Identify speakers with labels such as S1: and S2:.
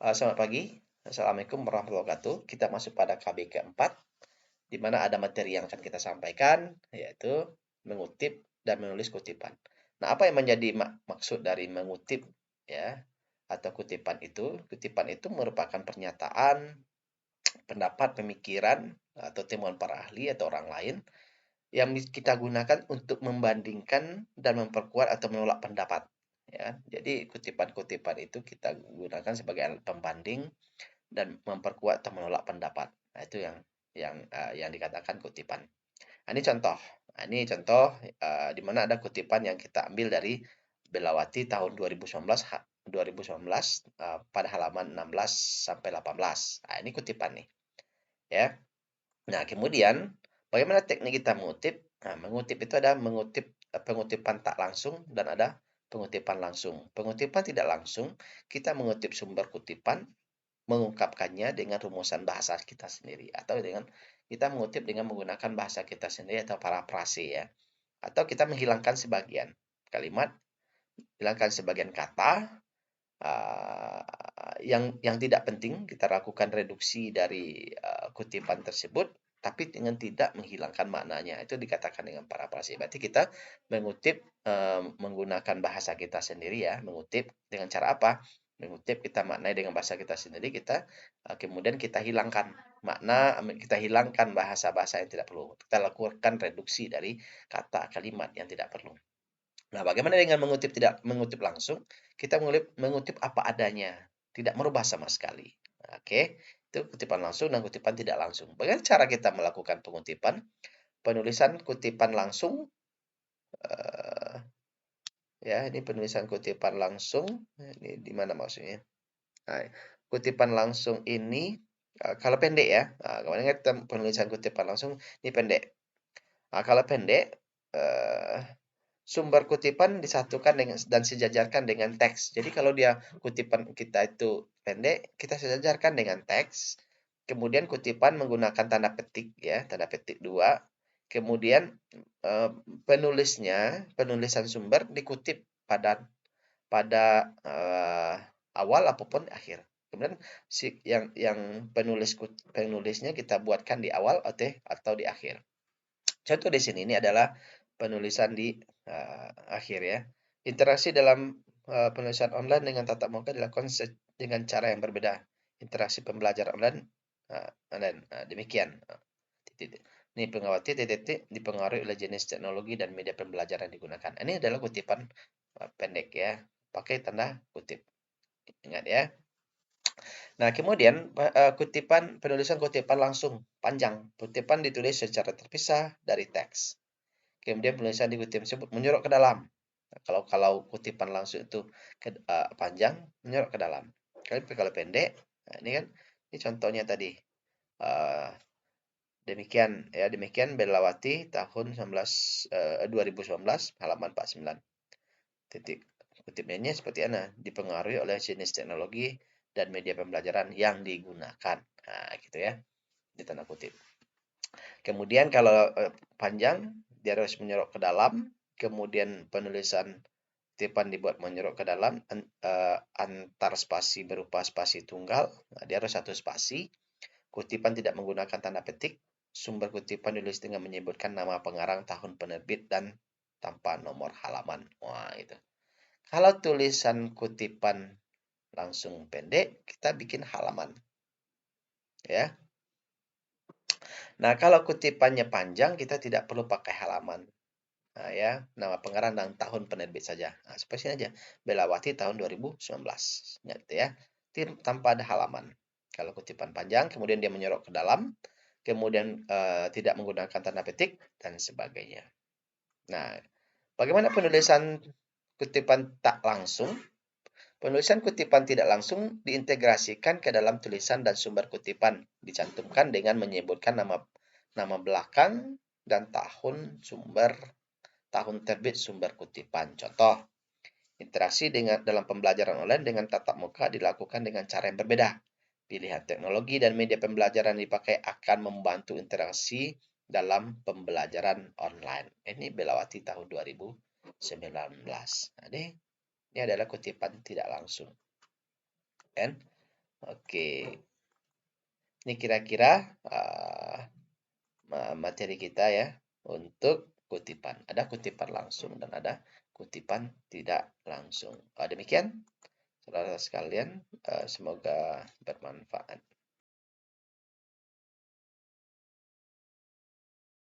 S1: Selamat pagi. Assalamualaikum warahmatullahi wabarakatuh. Kita masuk pada KB keempat, di mana ada materi yang akan kita sampaikan, yaitu mengutip dan menulis kutipan. Nah, apa yang menjadi maksud dari mengutip ya atau kutipan itu? Kutipan itu merupakan pernyataan, pendapat, pemikiran atau temuan para ahli atau orang lain yang kita gunakan untuk membandingkan dan memperkuat atau menolak pendapat. Ya, jadi kutipan-kutipan itu kita gunakan sebagai alat pembanding dan memperkuat atau menolak pendapat. Nah, itu yang dikatakan kutipan. Nah, ini contoh. Nah, ini contoh di mana ada kutipan yang kita ambil dari Belawati tahun 2019 pada halaman 16 sampai 18. Nah, ini kutipan nih, ya. Nah, kemudian bagaimana teknik kita mengutip? Nah, mengutip itu ada pengutipan tak langsung dan ada pengutipan langsung. Pengutipan tidak langsung, kita mengutip sumber kutipan, mengungkapkannya dengan rumusan bahasa kita sendiri atau dengan kita mengutip dengan menggunakan bahasa kita sendiri atau parafrase ya. Atau kita menghilangkan sebagian kalimat, hilangkan sebagian kata yang tidak penting, kita lakukan reduksi dari kutipan tersebut tapi dengan tidak menghilangkan maknanya. Itu dikatakan dengan parafrase. Berarti kita mengutip menggunakan bahasa kita sendiri ya, mengutip dengan cara apa? Mengutip kita maknai dengan bahasa kita sendiri, kita kemudian kita hilangkan makna, kita hilangkan bahasa-bahasa yang tidak perlu. Kita lakukan reduksi dari kata kalimat yang tidak perlu. Nah, bagaimana dengan tidak mengutip langsung? Kita mengutip apa adanya, tidak merubah sama sekali. Oke, itu kutipan langsung dan kutipan tidak langsung. Bagaimana cara kita melakukan pengutipan? Penulisan kutipan langsung, eh, ya, ini penulisan kutipan langsung. Ini di mana maksudnya? Nah, kutipan langsung ini kalau pendek ya, kemarin kita penulisan kutipan langsung ini pendek. Nah, kalau pendek, eh, sumber kutipan disatukan dengan dan sejajarkan dengan teks. Jadi kalau dia kutipan kita itu pendek, kita sejajarkan dengan teks. Kemudian kutipan menggunakan tanda petik ya, tanda petik 2. Kemudian penulisan sumber dikutip pada pada awal apapun akhir. Kemudian yang penulisnya kita buatkan di awal atau di akhir. Contoh di sini ini adalah penulisan di akhir ya. Interaksi dalam penulisan online dengan tatap muka dilakukan dengan cara yang berbeda. Interaksi pembelajaran online demikian. Ini pengawati titik dipengaruhi oleh jenis teknologi dan media pembelajaran yang digunakan. Ini adalah kutipan pendek ya, pakai tanda kutip. Ingat ya. Nah, kemudian penulisan kutipan langsung panjang. Kutipan ditulis secara terpisah dari teks. Kemudian penulisan di kutipan tersebut menyorot ke dalam. Nah, kalau kutipan langsung itu panjang, menyorot ke dalam. Kalau pendek, nah ini kan ini contohnya tadi. Uh, demikian Belawati tahun 2019 halaman 49. Titik kutipnya seperti mana? Dipengaruhi oleh jenis teknologi dan media pembelajaran yang digunakan. Nah, gitu ya. Di tanda kutip. Kemudian kalau panjang, dia harus menyorot ke dalam. Kemudian penulisan kutipan dibuat menyorot ke dalam antar spasi berupa spasi tunggal. Nah, dia harus satu spasi. Kutipan tidak menggunakan tanda petik. Sumber kutipan ditulis dengan menyebutkan nama pengarang, tahun penerbit, dan tanpa nomor halaman. Wah, itu. Kalau tulisan kutipan langsung pendek, kita bikin halaman. Ya. Nah, kalau kutipannya panjang, kita tidak perlu pakai halaman. Nah, ya, nama pengarang dan tahun penerbit saja. Nah, seperti ini aja. Belawati tahun 2019. Ingat ya. Tanpa ada halaman. Kalau kutipan panjang, kemudian dia menyorot ke dalam, kemudian tidak menggunakan tanda petik, dan sebagainya. Nah, bagaimana penulisan kutipan tak langsung? Penulisan kutipan tidak langsung diintegrasikan ke dalam tulisan dan sumber kutipan. Dicantumkan dengan menyebutkan nama belakang dan tahun terbit sumber kutipan. Contoh, interaksi dalam pembelajaran online dengan tatap muka dilakukan dengan cara yang berbeda. Pilihan teknologi dan media pembelajaran dipakai akan membantu interaksi dalam pembelajaran online. Ini Belawati tahun 2019. Nah, ini adalah kutipan tidak langsung. Kan? Oke, ini kira-kira materi kita ya untuk kutipan. Ada kutipan langsung dan ada kutipan tidak langsung. Demikian saudara sekalian, semoga bermanfaat.